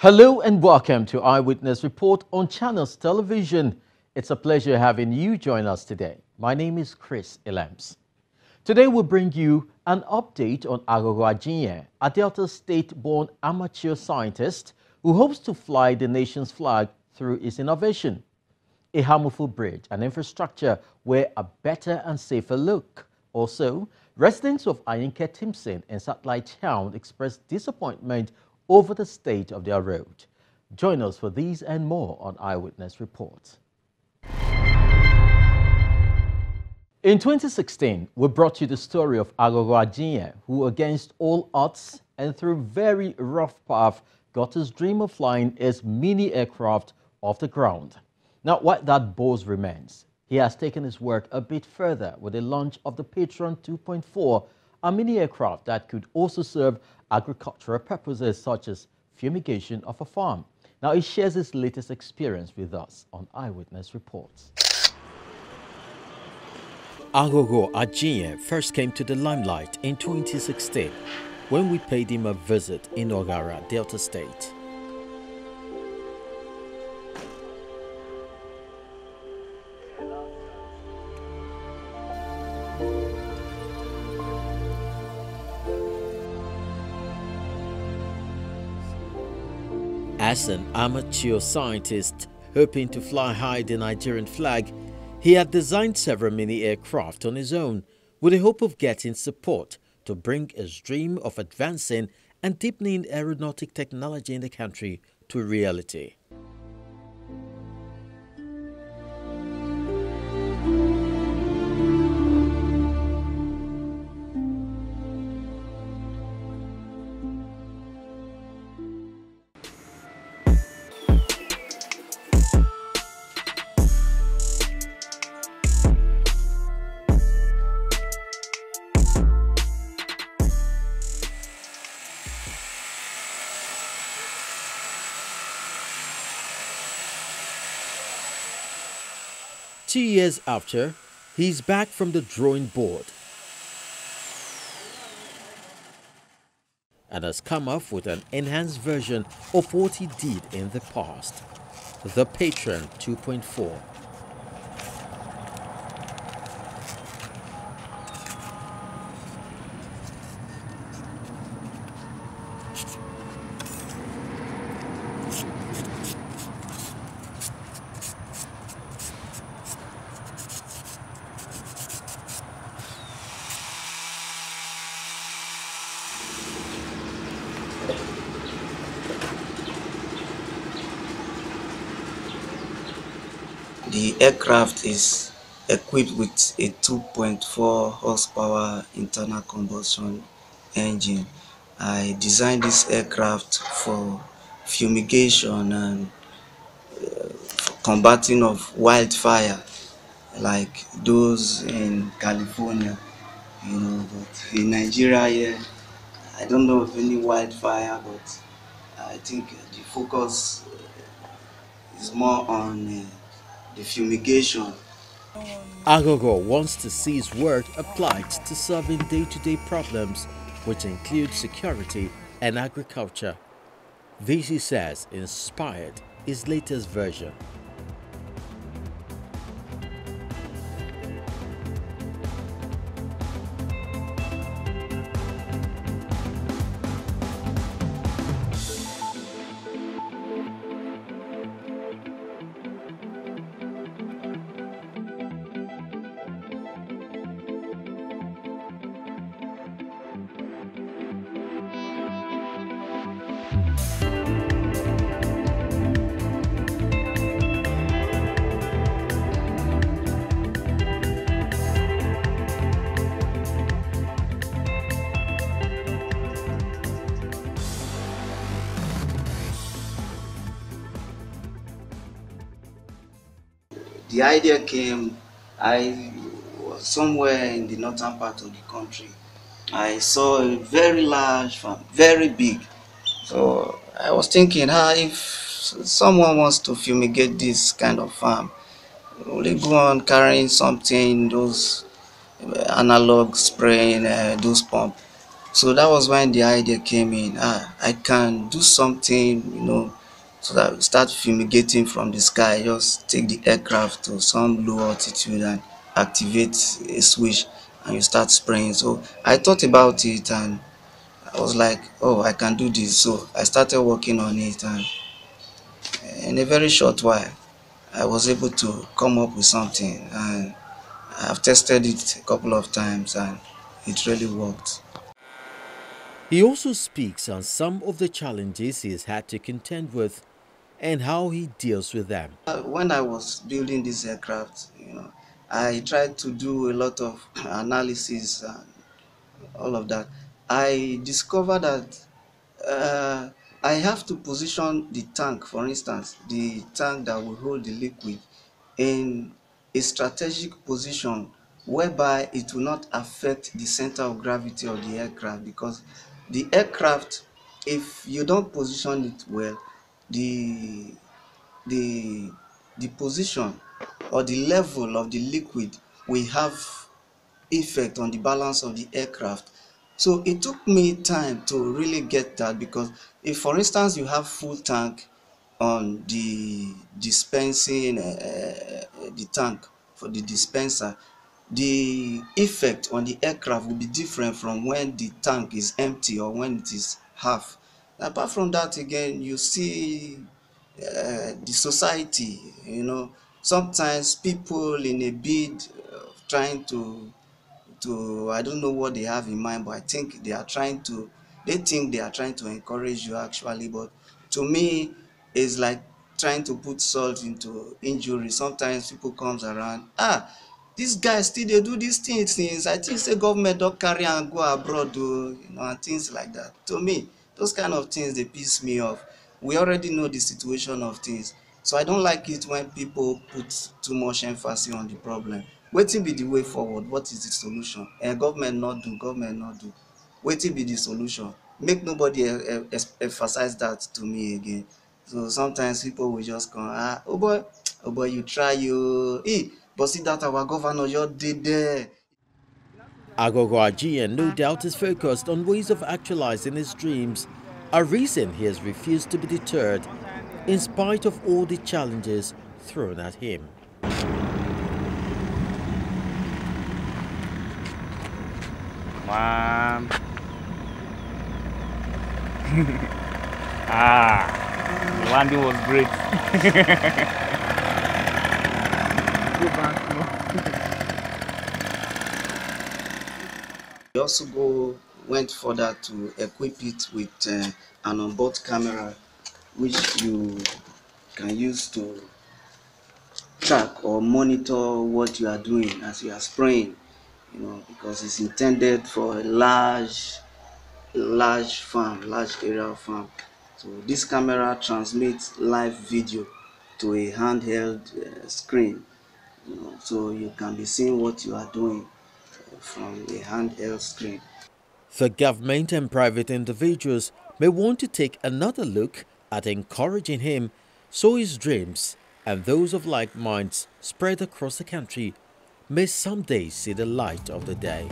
Hello and welcome to Eyewitness Report on Channels Television. It's a pleasure having you join us today. My name is Chris Elams. Today we'll bring you an update on Aghogho, a Delta State-born amateur scientist who hopes to fly the nation's flag through his innovation. A harmful bridge and infrastructure were a better and safer look. Also, residents of Ayinke Timson and Satellite Town expressed disappointment over the state of their road. Join us for these and more on Eyewitness Report. In 2016, we brought you the story of Aghogho, who against all odds and through very rough path got his dream of flying his mini aircraft off the ground. Now, while that boast remains, he has taken his work a bit further with the launch of the Patron 2.4, a mini aircraft that could also serve agricultural purposes such as fumigation of a farm. Now, he shares his latest experience with us on Eyewitness Reports. Aghogho first came to the limelight in 2016 when we paid him a visit in Ogara, Delta State. As an amateur scientist hoping to fly high the Nigerian flag, he had designed several mini aircraft on his own with the hope of getting support to bring his dream of advancing and deepening aeronautic technology in the country to reality. Two years after, he's back from the drawing board and has come up with an enhanced version of what he did in the past, the Patron 2.4. The aircraft is equipped with a 2.4 horsepower internal combustion engine. I designed this aircraft for fumigation and combating of wildfire like those in California, but in Nigeria here, I don't know of any wildfire, but I think the focus is more on the fumigation. Aghogho wants to see his work applied to solving day-to-day problems, which include security and agriculture. This, he says, inspired his latest version. The idea came, I was somewhere in the northern part of the country. I saw a very large farm, very big. So I was thinking, if someone wants to fumigate this kind of farm, will they go on carrying something, those analog spraying, those pump? So that was when the idea came in. I can do something, so that we start fumigating from the sky. Just take the aircraft to some low altitude and activate a switch, and you start spraying. So I thought about it, and I was like, oh, I can do this. So I started working on it, and in a very short while, I was able to come up with something, and I've tested it a couple of times, and it really worked. He also speaks on some of the challenges he has had to contend with and how he deals with them. When I was building this aircraft, I tried to do a lot of analysis and all of that. I discovered that uh, I have to position the tank, for instance, the tank that will hold the liquid, in a strategic position whereby it will not affect the center of gravity of the aircraft, because the aircraft, if you don't position it well, the the the position or the level of the liquid will have effect on the balance of the aircraft. So it took me time to really get that, because if, for instance, you have full tank on the dispensing the tank for the dispenser, the effect on the aircraft will be different from when the tank is empty or when it is half. Apart from that, again, you see the society, sometimes people in a bid of trying to I don't know what they have in mind, but I think they think they are trying to encourage you actually, but to me it's like trying to put salt into injury. Sometimes people comes around, this guy still dey do this thing since I think say government don carry am go abroad and things like that. To me, those kind of things dey piss me off. We already know the situation of things, so I don't like it when people put too much emphasis on the problem. Wetin be the way forward? What is the solution? Government not do, government not do. Wetin be the solution? Make nobody emphasize that to me again. So sometimes people will just come, oh boy, you try, but see that our governor just did there. Aghogho, no doubt, is focused on ways of actualizing his dreams, a reason he has refused to be deterred in spite of all the challenges thrown at him. Man. The landing was great. Go back, We also went further to equip it with an onboard camera, which you can use to track or monitor what you are doing as you are spraying, because it's intended for a large farm, large area of farm. So this camera transmits live video to a handheld screen, so you can be seeing what you are doing from a handheld screen. The government and private individuals may want to take another look at encouraging him so his dreams and those of like minds spread across the country may someday see the light of the day.